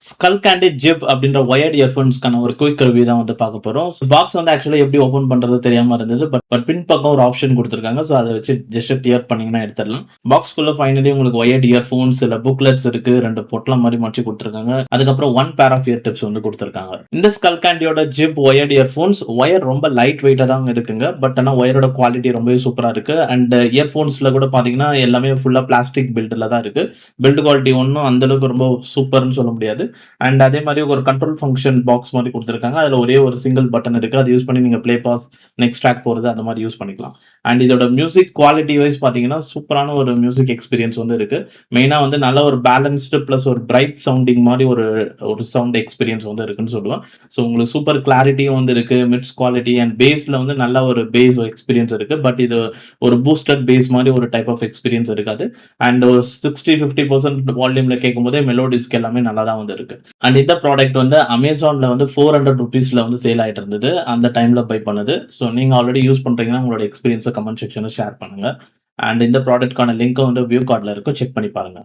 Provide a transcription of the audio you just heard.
Skull candy zip அப்படின்ற wired இயர்ஃபோன்ஸ்க்கான ஒரு quick review தான் வந்து பார்க்க போறோம். பாக்ஸ் வந்து ஆக்சுவலா எப்படி ஓப்பன் பண்றது தெரியாம இருந்தது. பட் பின்பக்கம் ஒரு ஆப்ஷன் குடுத்துருக்காங்க. ஸோ அத வச்சு ஜஸ்ட் டியர் பண்ணீங்கன்னா எடுத்துடலாம். பாக்ஸ்க்குள்ள ஃபைனலி உங்களுக்கு ஒயர்ட் இயர்ஃபோன்ஸ், இல்ல புக்லெட்ஸ் இருக்கு. 2 பொட்டலம் மாரி மடிச்சு குடுத்துருக்காங்க. அதுக்கப்புறம் 1 பேர் ஆஃப் இயர் டிப்ஸ் வந்து குடுத்துருக்காங்க. இந்த ஸ்கல் கேண்டியோட ஜிப் ஒயர்ட் இயர்ஃபோன்ஸ் ஒயர் ரொம்ப லைட் வெயிட்டா தான் இருக்குங்க. பட் ஆனா ஒயரோட குவாலிட்டி ரொம்பவே சூப்பரா இருக்கு. அண்ட் இயர்ஃபோன்ஸ்ல கூட பார்த்தீங்கன்னா, எல்லாமே ஃபுல்லா பிளாஸ்டிக் பில்ட்ல தான் இருக்கு. பில்ட் குவாலிட்டி ஒண்ணும் அந்த அளவுக்கு ரொம்ப சூப்பர்ன்னு சொல்ல முடியாது. அண்ட் அதே மாரி ஒரு கண்ட்ரோல் ஃபங்ஷன் பாக்ஸ் மாரி குடுத்துருக்காங்க. அதுல ஒரே ஒரு சிங்கிள் பட்டன் இருக்கு. அத யூஸ் பண்ணி நீங்க ப்ளே, பாஸ், நெக்ஸ்ட் ட்ராக் போறது அந்த மாரி யூஸ் பண்ணிக்கலாம். அண்ட் இதோட மியூசிக் குவாலிட்டி வைஸ் பார்த்தீங்கன்னா, சூப்பரான ஒரு மியூசிக் எக்ஸ்பீரியன்ஸ் வந்து இருக்கு. மெயினா வந்து நல்ல ஒரு பேலன்ஸ்டு பிளஸ் ஒரு பிரைட் சவுண்டிங் மாரி ஒரு ஒரு சவுண்ட் எக்ஸ்பீரியன்ஸ் வந்து இருக்குன்னு சொல்லுவேன். ஸோ உங்களுக்கு சூப்பர் கிளாரிட்டியும் வந்து இருக்கு. மிட்ஸ் குவாலிட்டி அண்ட் பேஸ்ல வந்து நல்ல ஒரு பேஸ் எக்ஸ்பீரியன்ஸ் இருக்கு. பட் இது ஒரு பூஸ்டட் பேஸ் மாரி ஒரு டைப் ஆஃப் எக்ஸ்பீரியன்ஸ் இருக்காது. அண்ட் ஒரு 60, 50% வால்யூம்ல கேட்கும்போதே மெலோடிஸ்க்கு எல்லாமே நல்லா தான் வந்து இருக்கு. அண்ட் இந்த ப்ராடக்ட் வந்து அமேசான்ல வந்து ₹400 வந்து சேல் ஆயிட்டு இருந்தது. அந்த டைம்ல பை பண்ணது. ஸோ நீங்க ஆல்ரெடி யூஸ் பண்றீங்கன்னா, உங்களோட எக்ஸ்பீரியன்ஸ கமெண்ட் செக்ஷன்ல ஷேர் பண்ணுங்க. அண்ட் இந்த ப்ராடக்ட்க்கான லிங்க்கும் வந்து வியூ கார்ட்ல இருக்கும். செக் பண்ணி பாருங்க.